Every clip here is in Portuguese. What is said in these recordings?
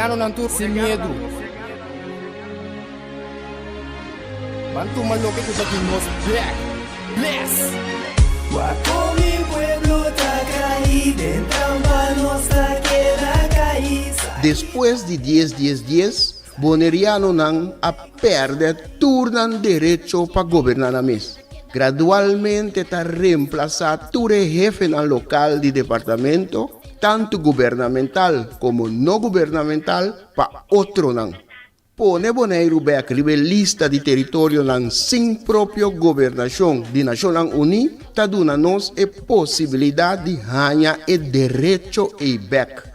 boneriano não tu sem medo. Bantu maluco que tá aqui nos back. Bless. Guapo mi pueblo está caído, en trampa nos queda caída. Depois de 10, boneriano não a perde turnan direito para governar a mês. Gradualmente está reemplazado todo jefe no local de departamento, tanto gubernamental como não gubernamental, para outro não. Pone Bonaire back lista de território não sem própria governação de Nações Unidas, está dando-nos a possibilidade de ganhar o direito e back.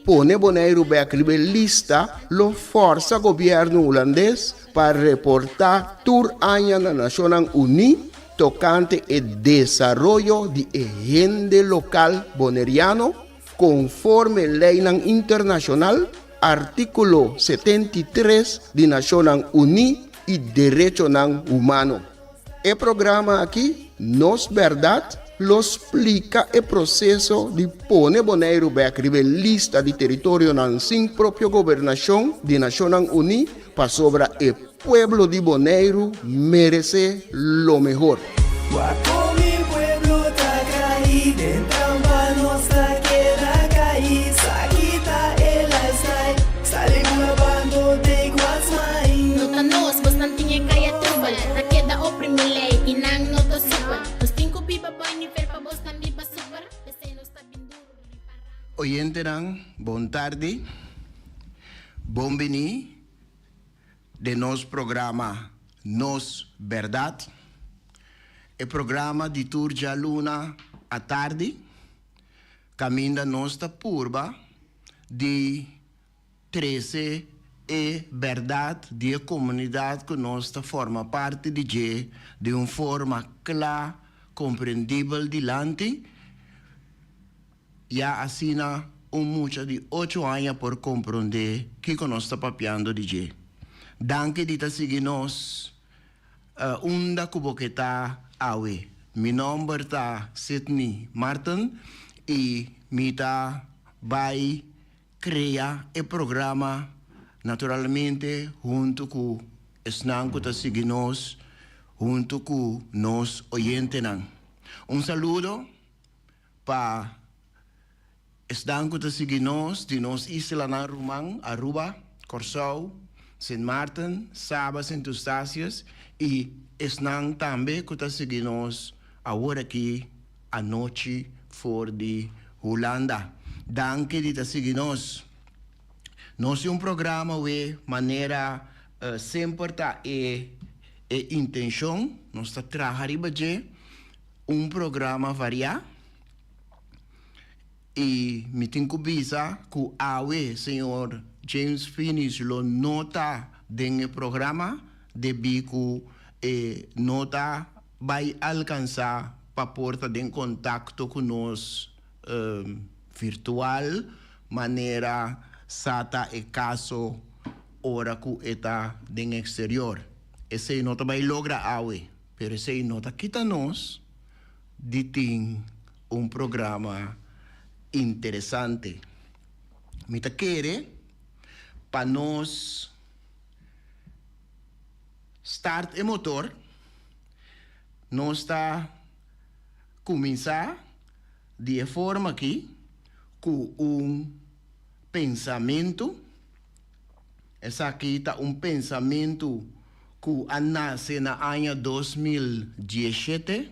Pone Bonaire back lista lo força governo holandês para reportar tour año na Nações Unidas tocante o desarrollo de agenda local boneriano conforme lei internacional artículo 73 de Nações Unidas e direito humano. O programa aqui, Nos Verdade, lo explica o processo de pôr Bonaire back lista de território sem própria governação de Nações Unidas para sobre o pueblo de Bonaire merece lo mejor. Guapo mi pueblo está caído, en trampa nos queda caída. Quita el lifestyle, sale grabando de Guasmai. Nota nos, bastante kaya trubal. Na queda oprime lei, inang noto super. Os cinco pipa boy ni fer pa bos tambi pa super. Dese nos ta binduro. Oyente bom tarde, bom veni de nosso programa Nos Verdade. O programa de Turja Luna à tarde, caminha nossa curva de 13 e verdade de comunidade que nós forma parte de uma forma clara, compreendível dilante. Já assina mucho de 8 anos por compreender que nós está papiando de G. Danke dita seguir-nos unda kuboqueta awe. Mi nome está Sidney Martin e me tá vai criar o programa naturalmente junto com Snanco tá seguir-nos junto com nos oyentes. Saludo para Snanco tá seguir-nos de nos isla na Rumang, Aruba, Corsau, St. Martin, Sabas, St. Eustácios e Snang também que está seguindo-nos agora aqui à noite fora de Holanda. Danke de estar seguindo-nos. Nós temos programa de maneira sempre tá intenção, nós está trabalhando de programa variado e me tenho que visa que o senhor James Finis lo nota dentro do programa de que nota vai alcançar para porta de contato com nós virtual maneira sata e caso ora que está dentro exterior. Esse nota vai lograr awe, pero esse nota quita nós de ter programa interessante. Me ta querer para nós start o motor, nós está começar de forma aqui com pensamento. Essa aqui está pensamento que nasce na ano 2017.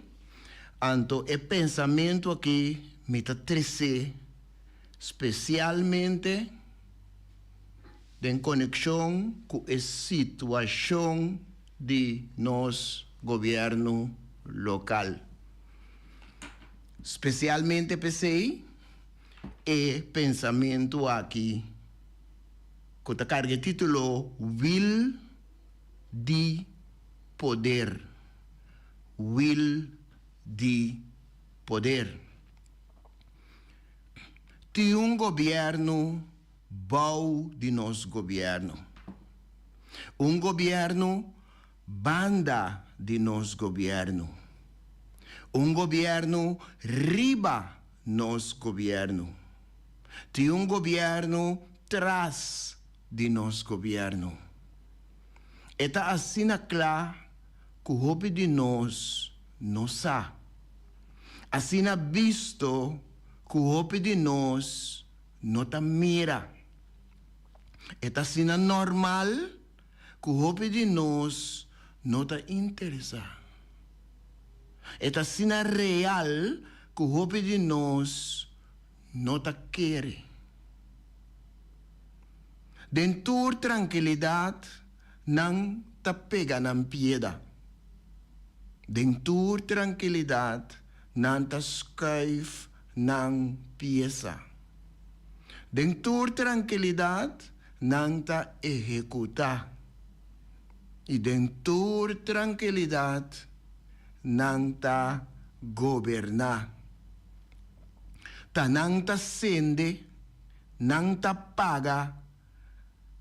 Então, o pensamento aqui me está trazer especialmente em conexão com a situação de nosso governo local. Especialmente pensei e pensamento aqui que está carga título Will de Poder. Will de Poder. Tem governo bom de nosso governo. Governo banda de nosso governo. Governo riba nosso governo. Tem governo traz de nos governo. Eta assina clara que o hopi de nós não sa. Assina visto que o hopi de nós não ta mira. Eta assina normal que o hopi de nós não ta interessa. Eta assina real que o hopi de nós não ta quer. Dentur tranquilidade não ta pega na pieda. Dentur tranquilidade não ta scuif na pieza. Dentur tranquilidade não ta executa. E dentur tranquilidade não ta governar. Ta não ta sende, não ta paga,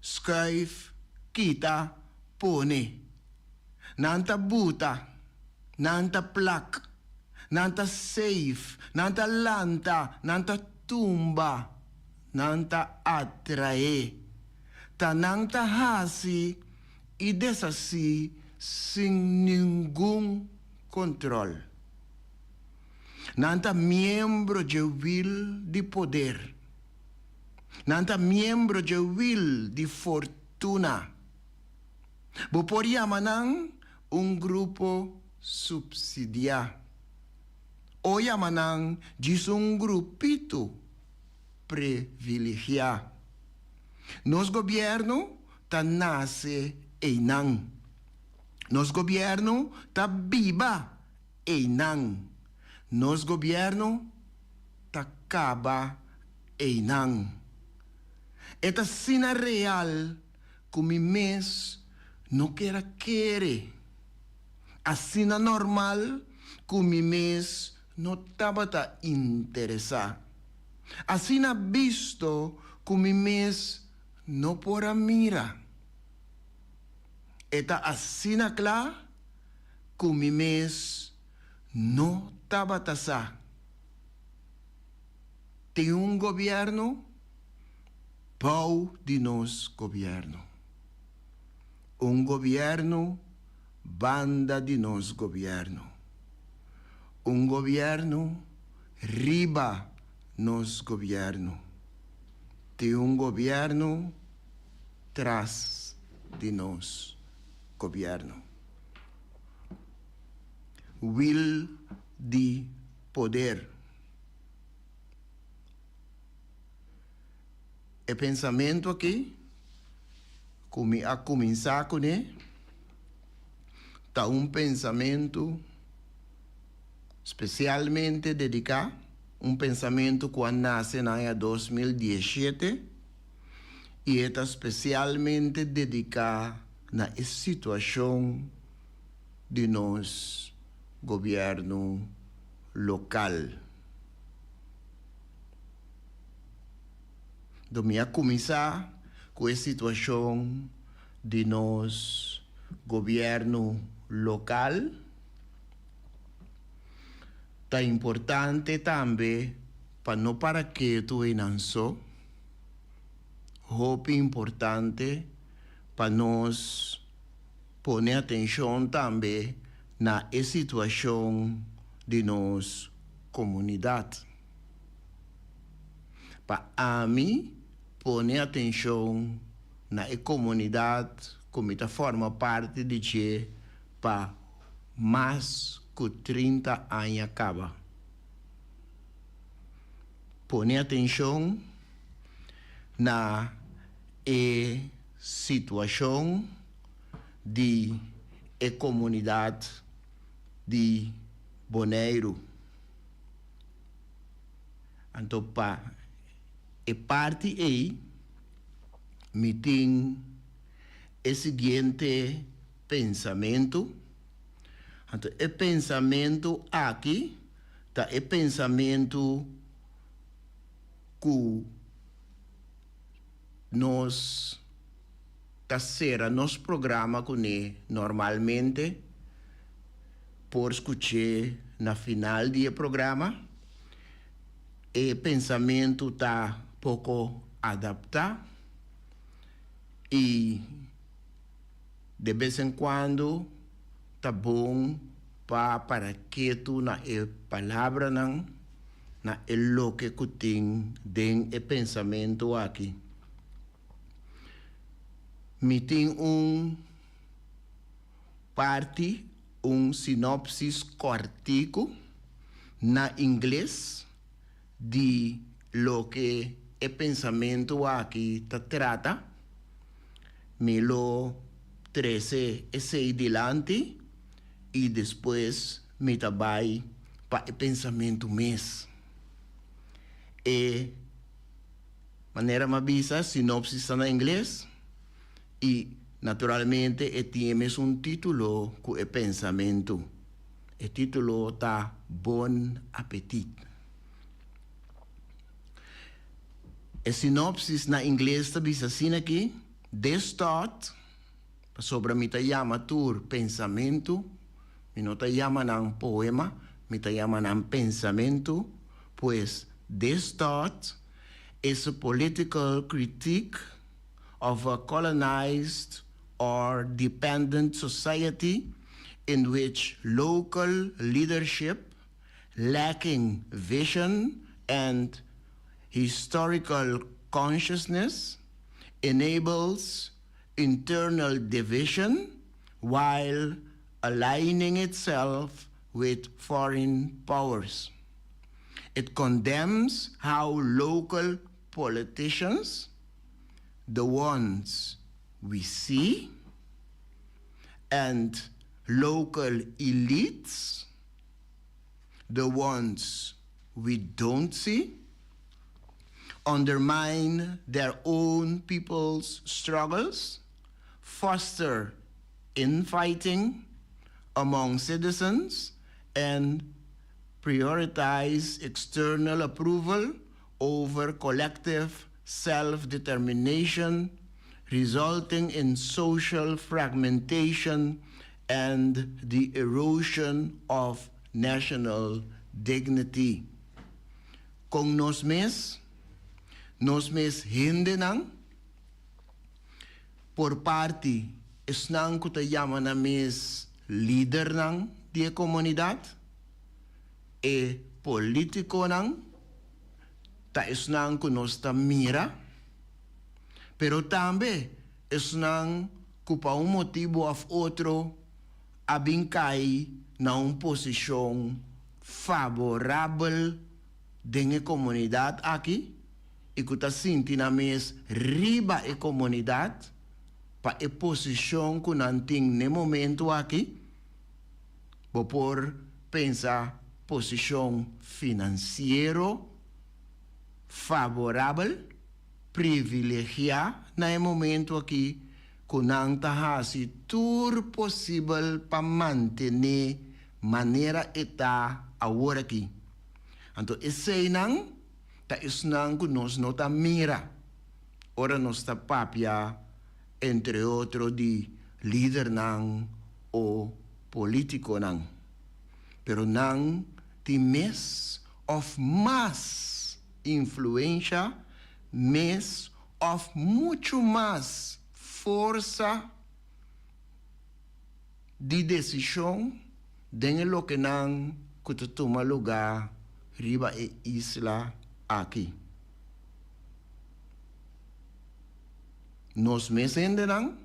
scuif, quita, pone. Não ta buta, não ta plak, não ta safe, não ta lanta, não ta tumba, não ta atrae. Ta não ta hasi e desassi sem nenhum controle. Não ta membro de will de poder. Não ta membro de will de fortuna. Bo podíamos grupo subsidiar. O llaman diz grupito privilegiado. Nos governo ta nasce einan. Nos governo ta viva einan. Nos governo ta acaba einan. Esta sina real como mes não querer. A sina normal como mes não tava ta interessar. A sina visto como mes não pora mira. Eta a sina clara como mes não tava ta sa. Tem governo pau de nos governo. Governo banda de nos governo. Governo riba nos governo. Tem governo tras de nos governo. Will de poder. E pensamento aqui, como a começar com ele, está pensamento especialmente dedicado, pensamento que nasce no ano 2017 e está especialmente dedicado na situação de nosso governo local. Domingo começar com a situação de nosso governo local. É importante também para não para que tu não só. É importante para nós pôr atenção também na situação de nossa comunidade. Para mim pôr atenção na comunidade como forma parte de que para mais que 30 anos acaba. Pôr atenção na situação de comunidade de Bonaire. Então, para parte aí, me tem o seguinte pensamento. Então, o pensamento aqui, tá? O pensamento que nós será nosso programa com normalmente por escutar na final do programa. E pensamento está pouco adaptado Y de vez en cuando, tá bom para que tu na palabra na lo que kuting den pensamento aqui. Me tem parte, sinopsis cortico na inglês de lo que pensamento aqui trata. Me lo 13 ese adelante y después me trabalho para el pensamento mes. Maneira mavisa, sinopsis está en inglés y naturalmente tienes un título con el pensamento. El título está Bon Appetit. El sinopsis na inglés está visa assim aqui. This thought, sobre mi te llama tur pensamento, mi no te llama nan poema, mi te llama nan pensamento, pues this thought is a political critique of a colonized or dependent society in which local leadership, lacking vision and historical consciousness, enables internal division while aligning itself with foreign powers. It condemns how local politicians, the ones we see, and local elites, the ones we don't see, undermine their own people's struggles, foster infighting among citizens, and prioritize external approval over collective self-determination, resulting in social fragmentation and the erosion of national dignity. Kung nos mes hindi nang por parte es nang kutayama na mes leader nang di komunidad politiko nang ta es nang kunos ta mira pero tambe es nang kupa un motivo of otro abincay na un posisyon favorable de comunidad aquí e que está sentindo mais riba a comunidade para a posição que não tem no momento aqui, por pensar posição financeira favorável, privilegiada no momento aqui, que não está assim tudo possível para manter maneira está agora aqui. Então, esse não ta isnang kunos no ta mira. Ora nos ta papia, entre otro di líder nang o político nang. Pero nang ti mes of más influencia, mes of mucho más fuerza de decisión de lo que nang kututuma lugar riba e isla aquí. Nos me entenderán,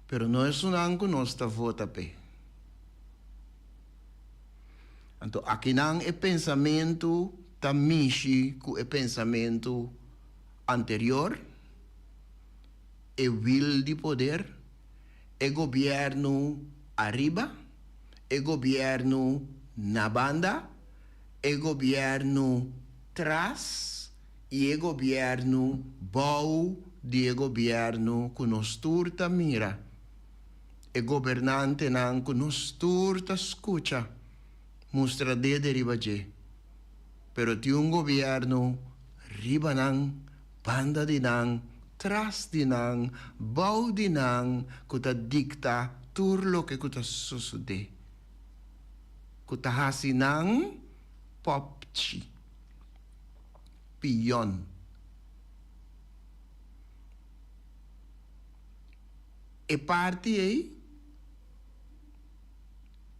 pero no es un anco nuestra vota pe. Então, aqui não é pensamento tamishi com é pensamento anterior, é will de poder, é governo arriba, é governo na banda, é governo trás e é governo bom de governo que nos turta mira. É governante não que nos turta escuta, mostra de riba je. Pero ti un governo riba nang, banda di nang, trás di nang, bau di nang, que dicta turlo que ta susude. Que ta hasi nang popchi. Piyon. e parte aí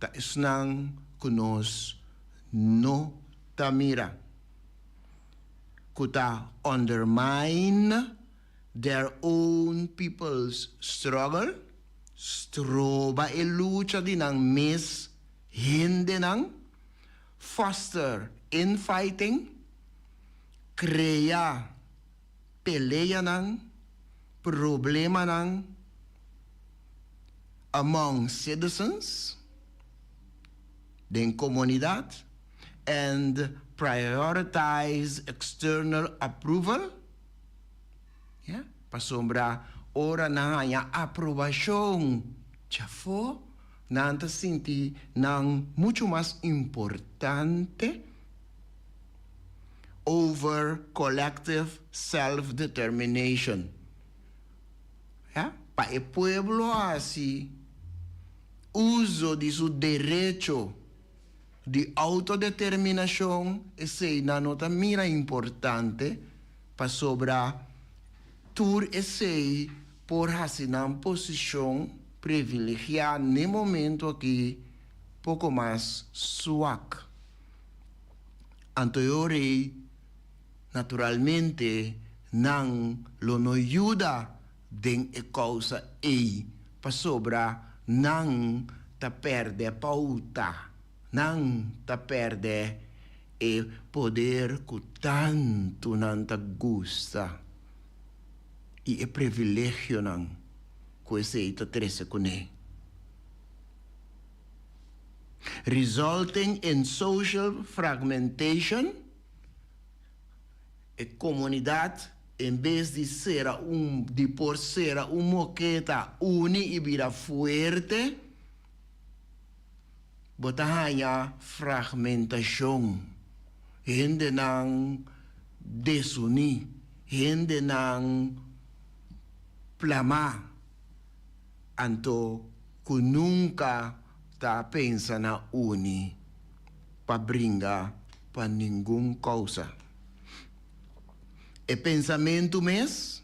ta isnang kunos no tamira kuta undermine their own people's struggle stroba e lucha din ang mis hindi nang foster infighting crea pelea ng problema ng among citizens din komunidad and prioritize external approval. Yeah? Pasombra ora na nga aprobasyon. Chafo, nanta sinti ng mucho mas importante over collective self-determination. Yeah? Pa el pueblo así, uso de su derecho de autodeterminación es una nota mira importante para sobra tur ese por hacer una posición privilegiada en el momento aquí poco más suac. Anteriore naturalmente nang lo no ayuda den e causa e para sobra nang ta perde pauta nang ta perde e poder que tanto não ta gusta e privilégio não que esse ta trece com ele, resulting in social fragmentation e comunidade em vez de ser por ser moqueta uni e vira fuerte botahaya fragmentação, hindi nang desuni, hindi nang plama, anto que nunca ta pensa na uni pa bringa pa ningún causa. E pensamento mes,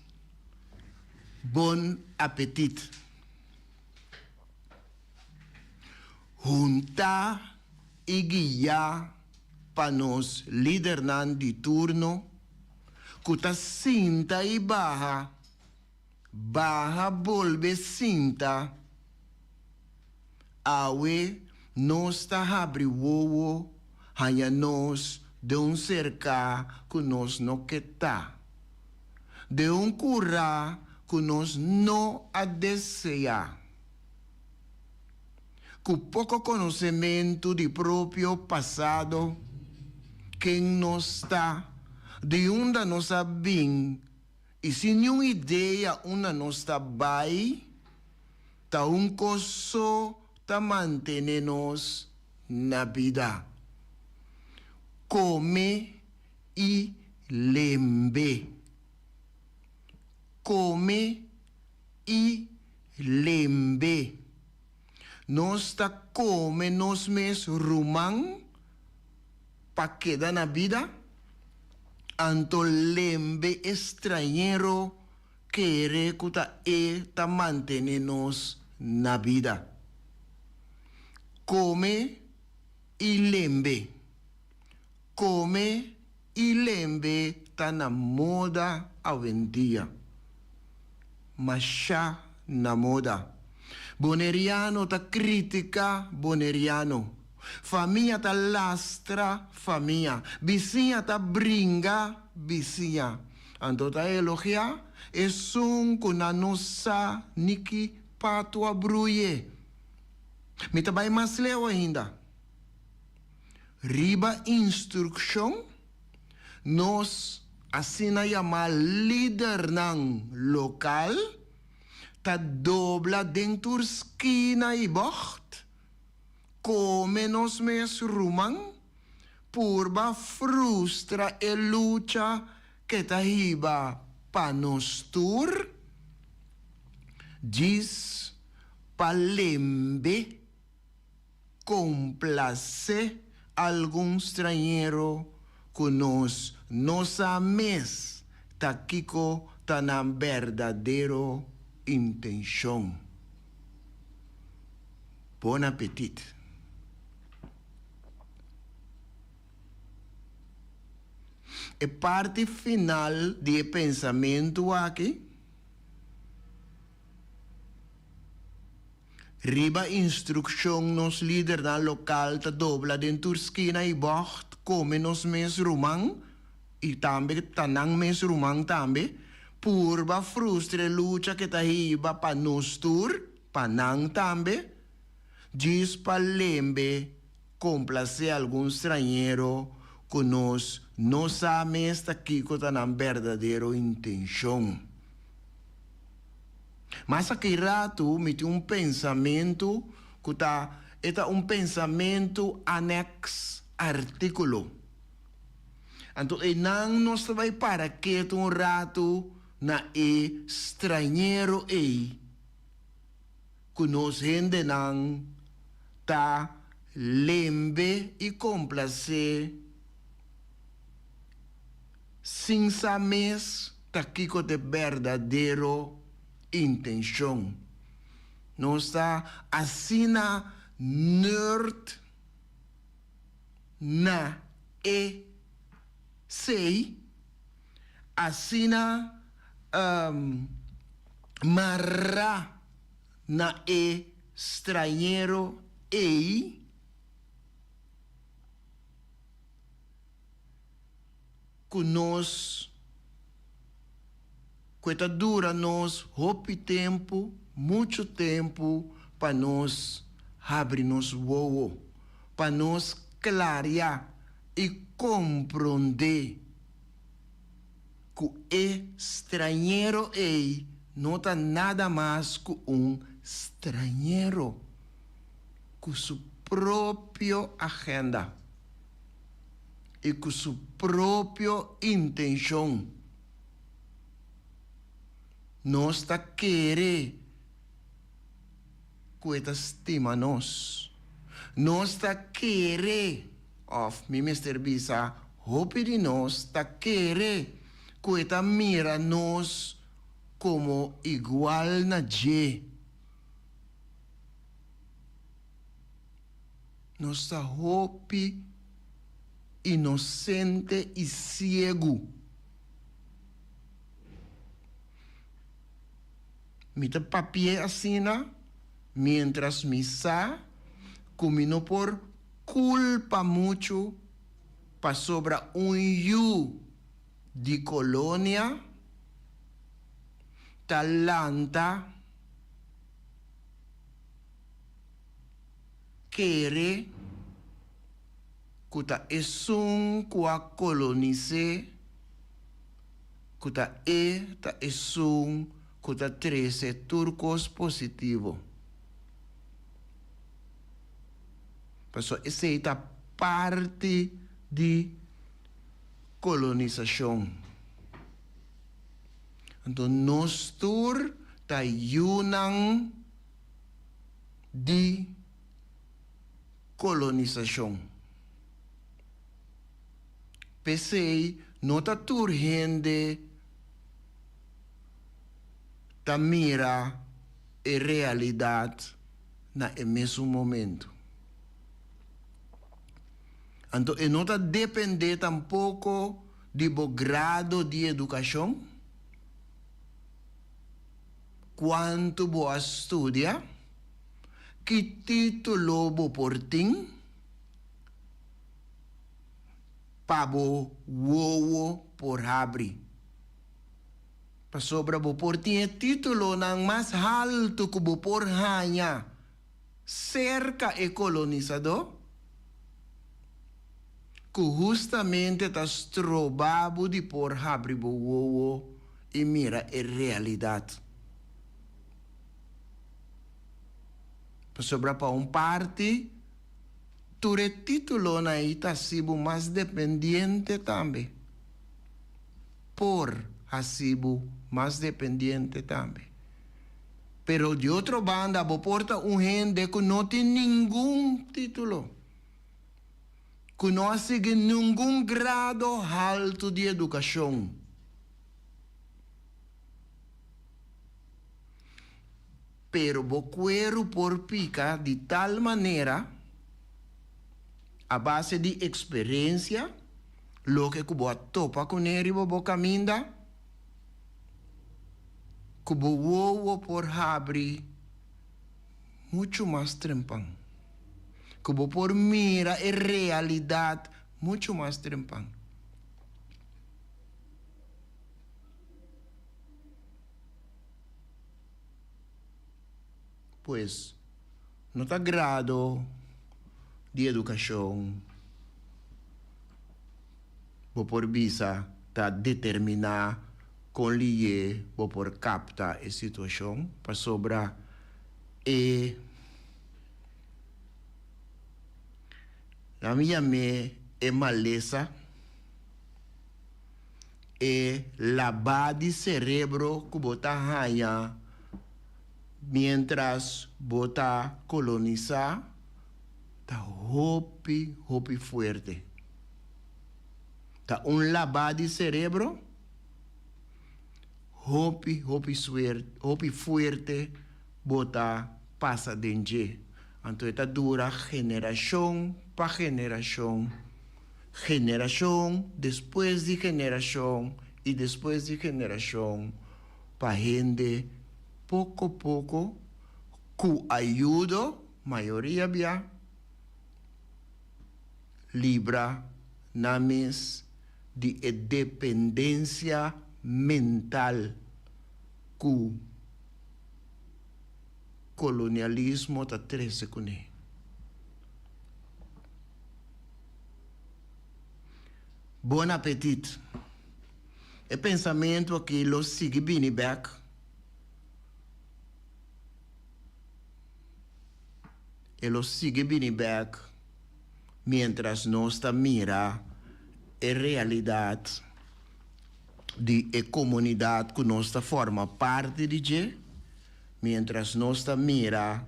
bon apetite. Junta y guía pa nos líder nan di turno, kuta cinta y baja volve cinta, awe nos ta habri wowo, hanya nos de un cerca que nos no queta, de un curra que nos no a desea. Con poco conocimiento de propio pasado, que nos está, de onda nos bien, y sin una idea una nos está bai, ta un coso ta mantenernos na vida. Come y lembe. Come y lembe. Nos ta come nos mes rumang pa queda na vida anto lembe extranjero que kuta ta mantenernos na vida. Come y lembe. Come y lembe ta na moda aventía. Masha na moda. Boneriano ta critica boneriano. Famiglia ta lastra famiglia. Vizinha ta bringa vizinha. Ando ta elogia es un kuna nosa niki patua bruye. Mita bay mas leo ainda. Riba instruction nos asina yama líder ng local ta dobla dentro esquina y bocht, come nos mes rumang, purba frustra e lucha que ta hiba pa nos tur, gis palembe, complace algún extranjero que nos ames ta kiko tan verdadero intención. Bon appetit. A parte final de pensamento aqui. Riba instrução nos líder na local ta dobla dentro esquina e bocht come nos mes rumang e também tanang mes rumang também purba frustre lucha que ta hiba pa nos tur panang também diz pa lembe complacer algum estrangeiro que nos não sabe esta aqui com a verdadeira intenção. Mas aquele rato me tem pensamento que é pensamento anexo artículo. Então, não nós vai para que rato na estrangeiro que nos rende não tá lembe e complacer sem saber aqui com a verdadeira intenção. Não está assina nerd na sei assina marra na estrangeiro que nós que dura nos hope tempo, muito tempo, para nós abrir nos voos, para nós clarear e compreender que o estrangeiro não está nada mais que estrangeiro, com sua própria agenda e com sua própria intenção. Nós está querer que esta estima nós. Nós está querer, mi Mr. Bisa, hope de nós está querer que esta mira nós como igual na je. Nós está hope inocente e cego. Me te papier assina, mientras me sa, comino por culpa mucho, pa sobra yu de colônia, talanta, querer, kuta esun kwa colonize, kuta ta esun kuta 13 turcos positivo. Então, essa é a parte de colonização. Então, nós tur ta yunang de colonização. Pensei, não ta tur gente ta mira a realidade na mesmo momento. Então, não está depender tampouco de bom grado de educação, quanto boa estudia, que título bo portim, pabo wowo por abrir. Para sobra bo portim é título ng mais alto que bo por hanya, cerca e colonizador, que justamente está trobado de por abrir o e mira a realidade. Para sobra para parte, tu título na está sido mais dependente também. Por ha sido mais dependente também. Pero de outra banda, bo porta gente que não tem nenhum título, que não segue nenhum grado alto de educação. pero bo cuero por pica de tal manera, a base de experiencia, lo que cubo topa con él bo caminda, cubo wowo por abrir mucho más trempan. Cubo por mira en realidad mucho más trempan. Pues, no está grado de educación, o por visa, está determinar con liye, o por capta a situación, para sobra la mía me é maleza, lavar de cerebro que bota raia, mientras bota colonizar, tá hopi fuerte. Tá lavar de cerebro, hopi fuerte, bota passa dentro. Então, está dura geração para geração. Geração, depois de geração, e depois de geração, para gente, pouco a pouco, com ajuda, maioria bia, libra, names de dependência mental, com colonialismo está 13 com ele. Bom apetite. É pensamento que lo sigue bem back. Ele sigue bem back. Mientras nós está mira a realidade de a comunidade que nós está forma parte de. Mientras nós está mira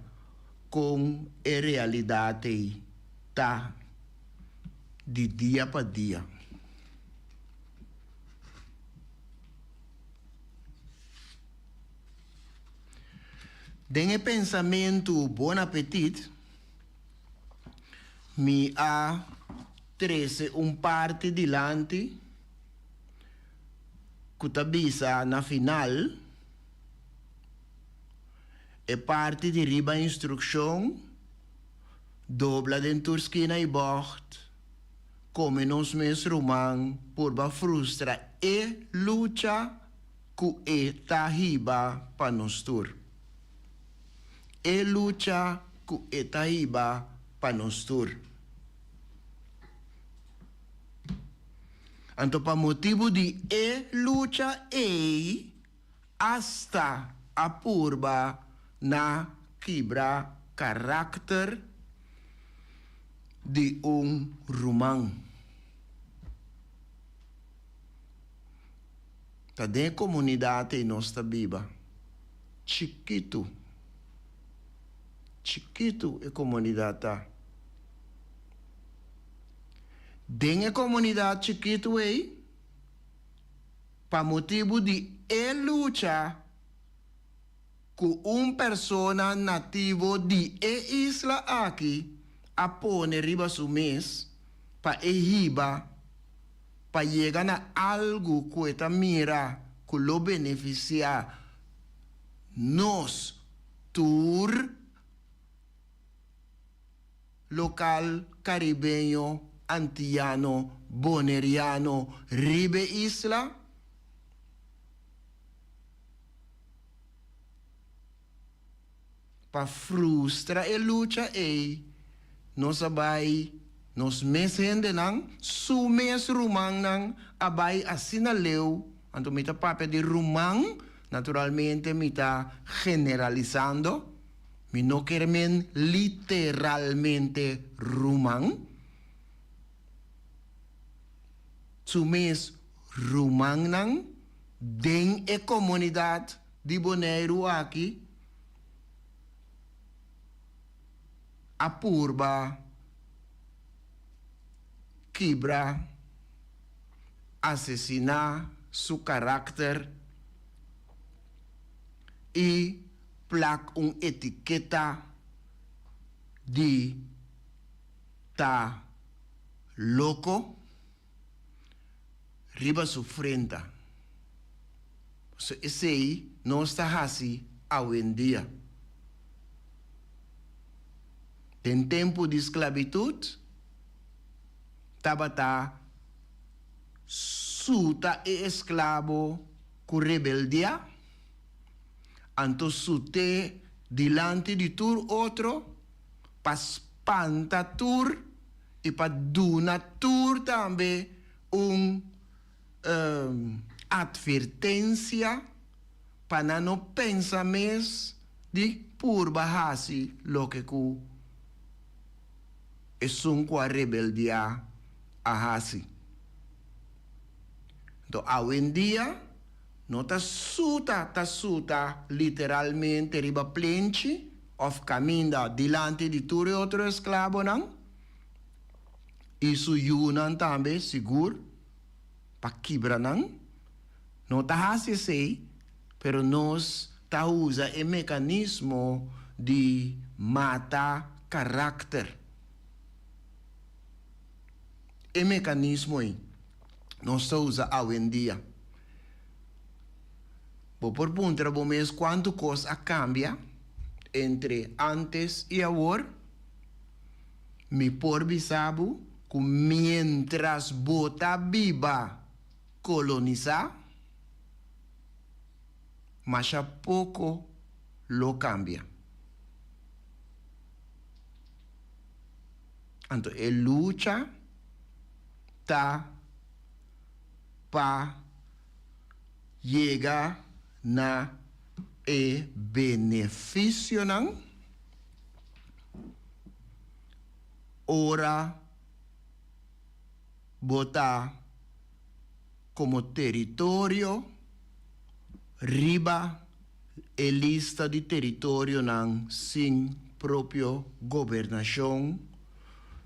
com a realidade tá de dia para dia. Den pensamento bom apetite, me há 13 parte dilante, que tabisa na final, é parte de riba instrução, dobla dentro esquina e bord, como nos mes román, por ba frustra e luta, que é tahiba para nos tur. E luta ku etaiba panostur. Anto pa motivo de luta hasta a purba na quebra carácter de romano. Tá de comunidade em nossa biba. Chiquito é comunidade tá. Dentro da comunidade chiquito aí, para motivo de luta com persona nativo de isla aqui, a pôr riba su mês, para riba, para chegar a algo que está mira, que lo beneficia nos tour local, caribeño, antillano, boneriano, ribe isla, pa frustra e lucha nos abai, nos mesende nang, su mes rumang nang, abai asina leu, anto mita pape de rumang, naturalmente mita generalizando, mi no quermen literalmente rumang. Su mes rumang nang den e comunidade de Bonaire aqui a purba quebra assassinar su carácter e placa etiqueta de ta loco riba su frente. So, esse aí não está assim hoje em dia. Em tempo de esclavitud, tabata suta e esclavo com rebeldia, anto sute dilante de tur outro, pa spanta tur e pa duna tur também advertência para não pensar mais de por bahasi lo que ku é com a rebeldia a hasi. Então, hoje em dia, não tá suta literalmente riba plenche of caminha dilante de todo outro escravo não. Isso yunan também seguro para quebrar não. Não tá assim sei, pero nós tá usa o mecanismo de matar caráter. O mecanismo aí nós tá usa hoje em dia. Por punto, vou mesmo quanto coisa cambia entre antes e agora. Me por bisabo que mientras bota viva colonizar, mas a pouco lo cambia. Então, a luta tá para chegar na benefício não. Ora botar como território riba e lista de território não sem próprio governação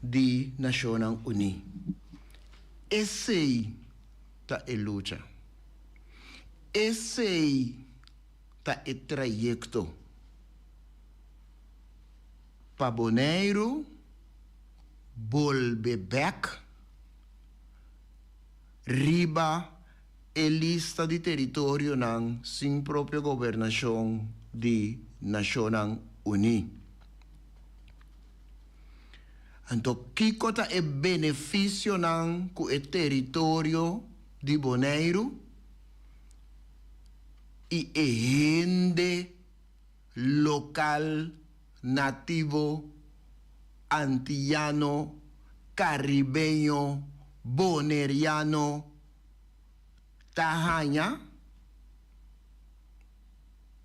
de Nações Unidas. Esse tá a luta. Esse tá o trajeto para Bonaire volver back riba e lista de território não sem própria governação de Nações Unidas. Então, que cota é benefício não com o território de Bonaire e gente local, nativo, antillano, caribeño, boneriano, tahanha,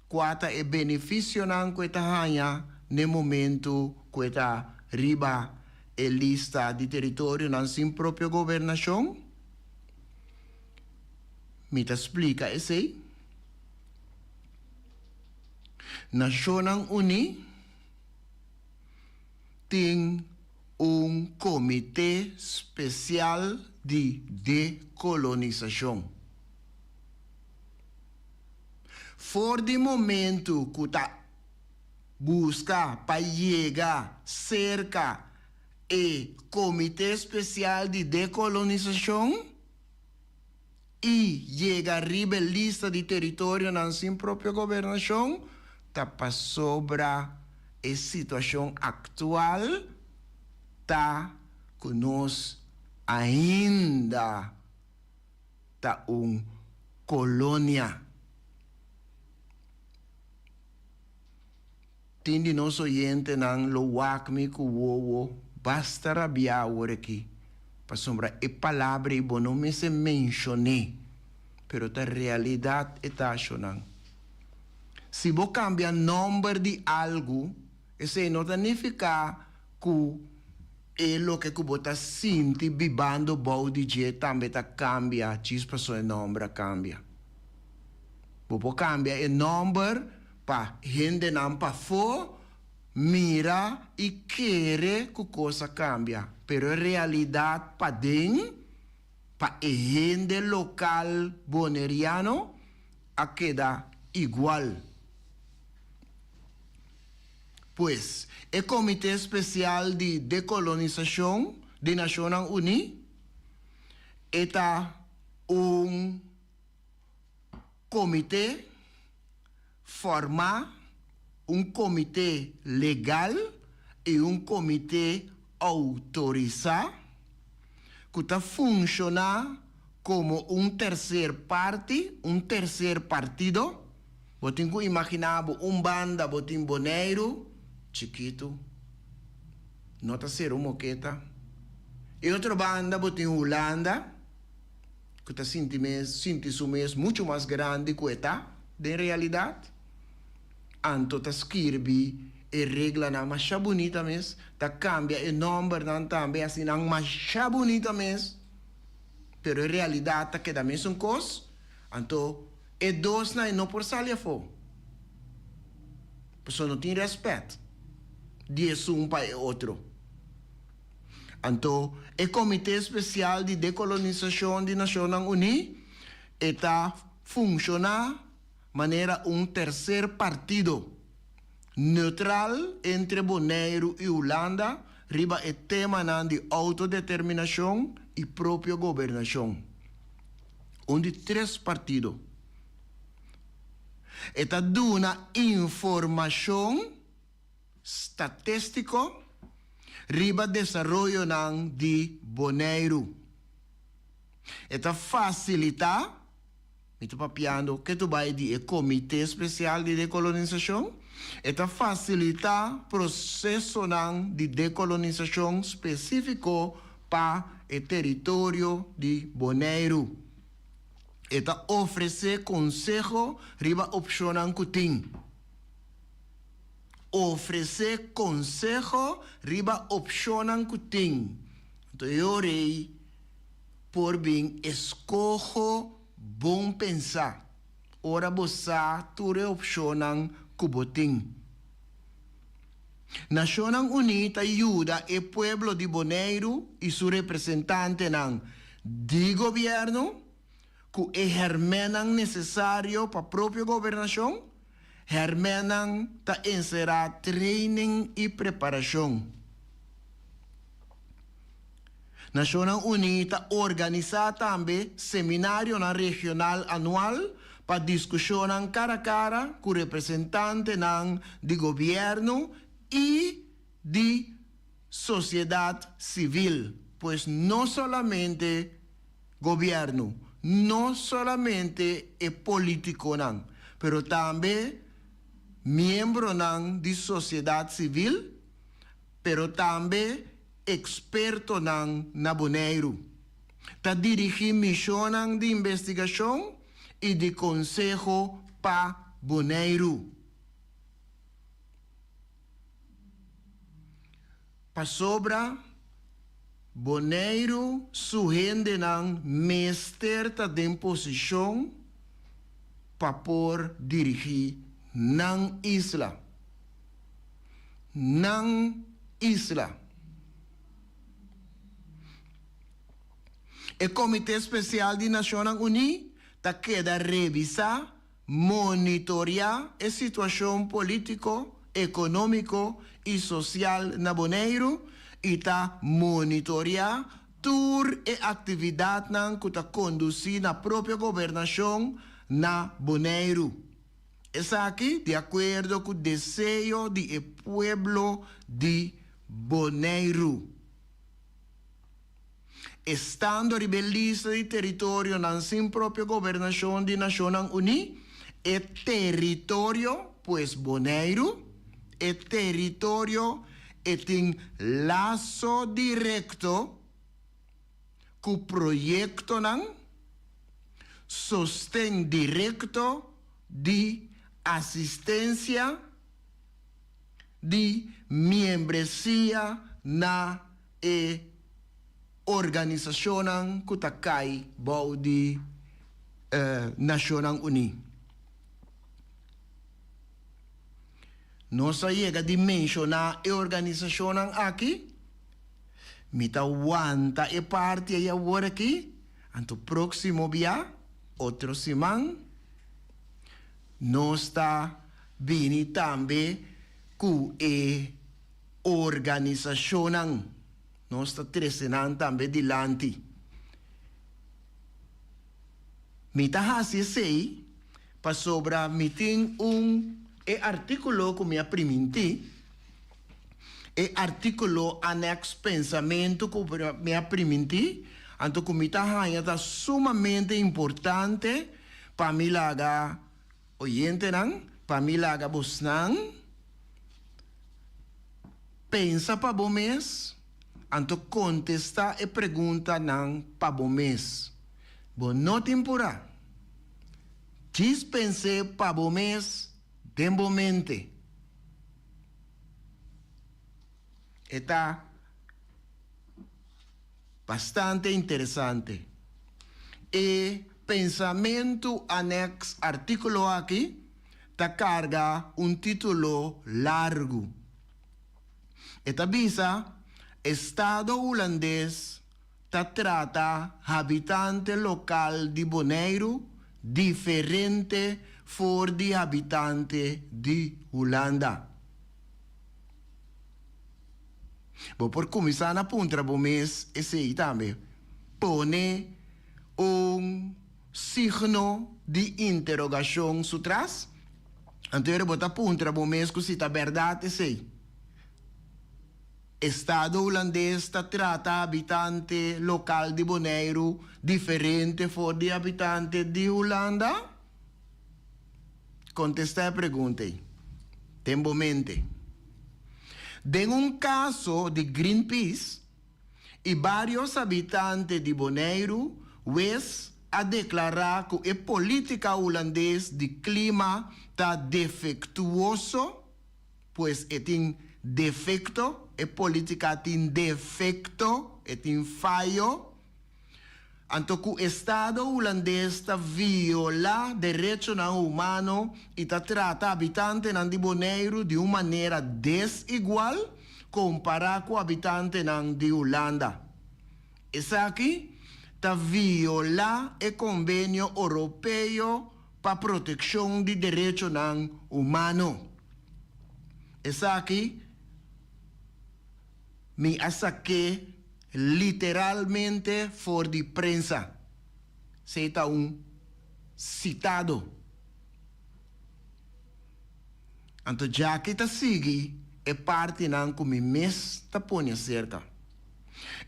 quata e benefício não com tahanha no momento que está riba e lista de território não sem própria governação. Me te explica esse aí. Nações Unidas tem comitê especial de decolonização. For de momento que está busca para chegar cerca e comitê especial de decolonização e chega a lista de território não sem própria governação, tá para sobre a situação atual, tá conosco ainda tá colônia. Tindi nosso oyente não lo wakmi ku wowo basta rabia aqui para sombra e palavra e bom não se mencionei, pero a realidade é taxonang. Se você cambia o número de algo, isso não significa que é o que você sente vivendo o dia também cambia, chispa o número cambia. Você cambia o número para gente não para for, mira e querer que coisa cambia. Pero a realidade para dentro, para gente local boneriano, a queda igual. Pues, el Comité Especial de Decolonización de Naciones Unidas está un comité formado, un comité legal y un comité autorizado que está funcionando como un tercer partido. Botin que imaginar un banda, botin boneiro, chiquito, no está ser un moqueta. Y otra banda, botin Holanda, que está sinti su mes mucho más grande que esta, de realidad. Anto ta skirbi e regla na más bonita mes, ta cambia el nombre nan también así nan más bonita mes. Pero en realidad ta queda mes un cos, anto e dos na no por salir fo. Pues no tiene respeto. Diez un para otro. Anto, el Comité Especial de Decolonización de Naciones Unidas está funcionando manera un tercer partido neutral entre Bonaire y Holanda riba el tema de autodeterminación y propia gobernación. Onde tres partidos. Está dando información statística riba desarrollo de Bonaire. Está facilita, me estou papiando, que tu vai de Comité Especial de Decolonização, está facilita processo de decolonização específico para o território de Bonaire. Está oferecer conselho riba opção que tem. Oferecer conselho riba opção que tem. Então eu rei por bem escojo bom pensar. Ora bossa ture opção que botem. Naciones Unidas ajuda o pueblo de Bonaire e seu representante de governo que ejercenan necessário para a própria governação, ejercenan ta encerrar training e preparação. Naciones Unidas organiza também seminário regional anual para discussão cara a cara com representantes de governo e de sociedade civil, pois não solamente governo, não solamente é político, pero também membro de sociedade civil, pero também experto na Bonaire. Está dirigindo missão de investigação e de conselho para Bonaire. Para sobra, Bonaire suhende mestre de posição para por dirigir na isla. Na isla. O Comité Especial de Naciones Unidas está queda revisar, monitorear a situação política, econômico e social na Bonaire e está monitorear toda a atividade que está conduzida na própria governação na Bonaire. Essa aqui de acordo com o desejo do pueblo de Bonaire. Estando rebelista de território na sua própria governação de Naciones Unidas, é território, pois Bonaire, é território e tem laço direto com o projeto sostém direto de assistência de membresia na organização que está cai de Naciones Unidas. Nós chega de mencionar a organização aqui, me tá aguanta a parte aí agora aqui, anto próximo dia, outro semana, nós está vindo também ku e organização nós está trecinando também dilante. Mita hasi sei pa sobra miting artículo que me apriminti artículo anexo pensamento que me apriminti anto que mita hanya está sumamente importante para mim laga oyente nang para mim laga bosnang pensa pa bom mês anto contesta e pergunta nang pa bom mês bo no tempora dispense pa bom mês dembomente está bastante interessante e pensamento anexo artículo aqui ta carga título largo esta visa Estado holandês trata habitante local de Bonaire diferente for de habitante de Holanda. Bom, por começar na ponta do mês, esse aí também pone signo de interrogação atrás. Então, eu botar ponta do mês que se está verdade, esse aí. Estado holandês trata habitante local de Bonaire diferente for de habitante de Holanda? Contesta a pergunta. Tempo mente. De caso de Greenpeace e vários habitantes de Bonaire West a declarar que a política holandesa de clima está defectuoso, pois tem defecto, a política tem defecto, tem falho. Então, que o Estado holandês está viola direitos humanos e está trata habitantes de Bonaire de uma maneira desigual comparado com o habitante de Holanda. Isso aqui está viola o convênio europeu para proteção de direitos humanos. Isso aqui me saquei literalmente for de prensa. Se está citado. Então, já que está sigue, é parte não que me está pondo cerca.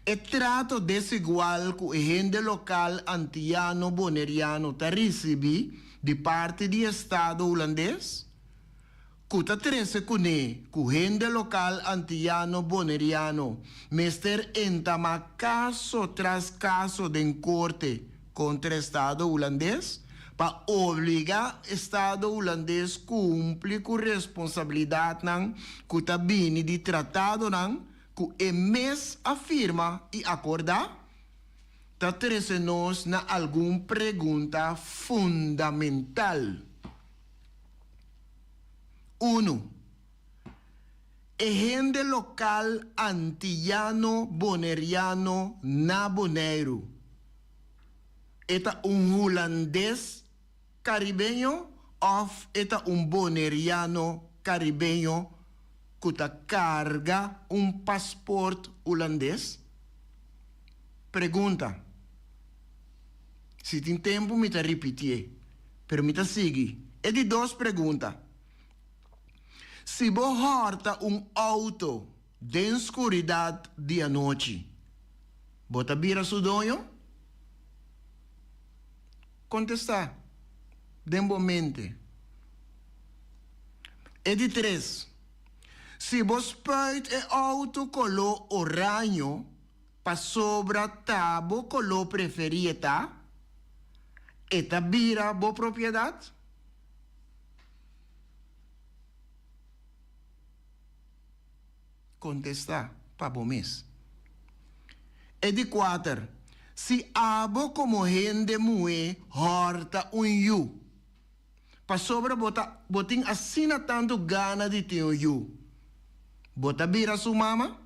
É trato desigual que o gente local antiano boneriano está recebendo de parte do Estado holandês. Kuta trece kune, ku gente local antiano boneriano, mester entama caso tras caso de corte contra Estado holandês, para obrigar Estado holandês cumprir com responsabilidade nan, kuta bini de tratado nan, ku emes afirma e acordar, ta trece nos na alguma pergunta fundamental. 1. E gente local antillano boneriano na Bonaire. Eta holandês caribenho of eta boneriano caribenho que carga passaporte holandês? Pergunta. Se tem tempo, me ta repetir. Pero me ta seguir. É de 2 perguntas. Se você horta auto de escuridão de noite, você vira seu dono? Contestar. De momento. E de 3. Se você pede o auto color orange para sobra tabo color preferida, eta vira boa propriedade? Contestar para bom mês. E de 4. Se abo como gente mue horta yu, para sobra botin assina tanto gana de ter yu, bota vira sua mama?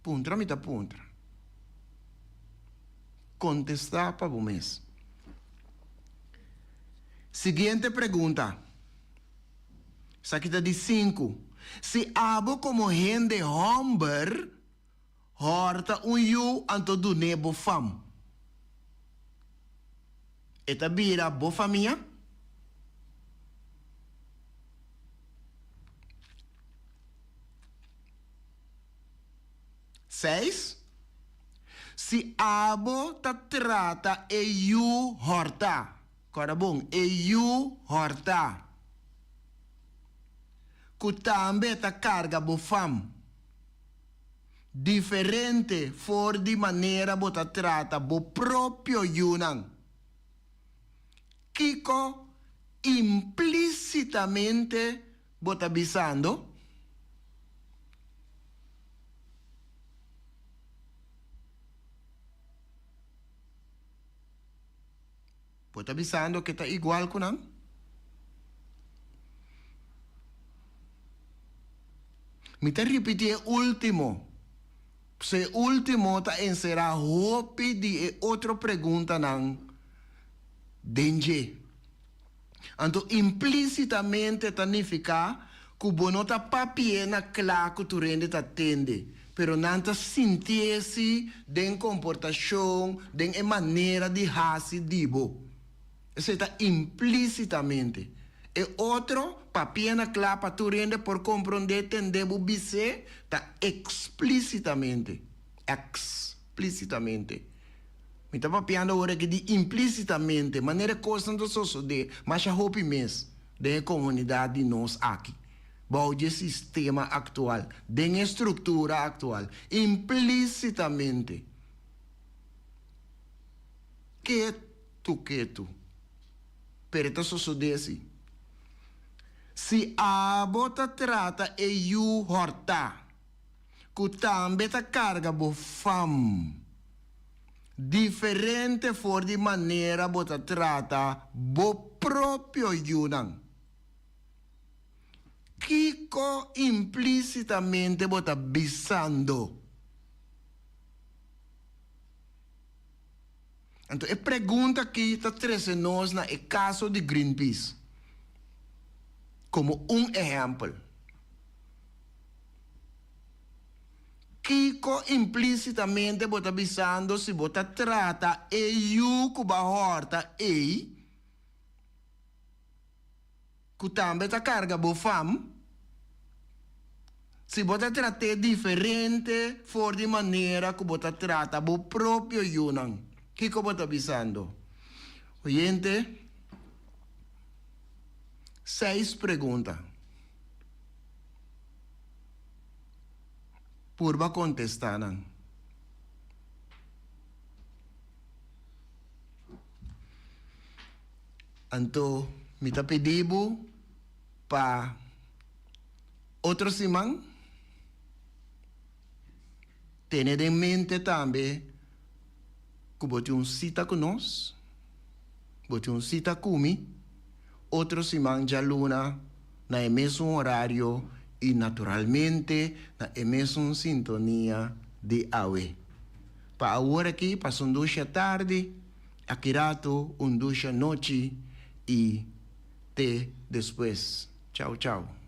Puntra, mita puntra. Contestar para bom mês. Siguiente pregunta. Essa aqui está de 5. Se abo como gente homber, horta you anto do nebo fam. Eta bira bo famia? Seis. Se abo ta trata you horta. Agora bom, you horta. Kutambe ta carga bo fam. Diferente for di maneira bota trata bo proprio yunang. Kiko implicitamente bota bisando. Bota bisando que está igual con nam. Me te repetir último. Se último ta encerrar hopi di outra pergunta nan dengue. Anto implicitamente significa que bono ta papiena claro que tu rende ta tende. Pero nanta sintiesi den comportação, den maneira de hasi dibo. Isso está implicitamente. E outro, papiena claro para tu rende por compreender tendebo bise, está explicitamente. Explicitamente. Me está papiando agora que de implicitamente, maneira constante de, mas a hope mes, da comunidade nós aqui. Bom, de sistema atual, de estrutura atual, implicitamente. Que tu. Pereta sucedesse. Se a bota trata e you horta, que também ta carga bo fam. Diferente for di maneira bota trata bo proprio yunang. Kiko implicitamente bota bisando. Então, a pergunta que está trazendo nós na é caso de Greenpeace. Como exemplo. Kiko implicitamente bota bisando se bota trata e you kuba horta e que também ta carga bo fam. Se bota trata diferente for di maneira que bota trata bo proprio yunang. Kiko bota bisando. Oyente, 6 perguntas. Purba contestanan. Anto, mita pedibo pa outro simang. Tened en mente também que bote cita conosco, bote cita comigo, outro simang já luna na mesmo horário e naturalmente na mesma sintonia de awe. Para agora aqui, passa ducha tarde, aqui rato, ducha noite e te depois. Tchau, tchau.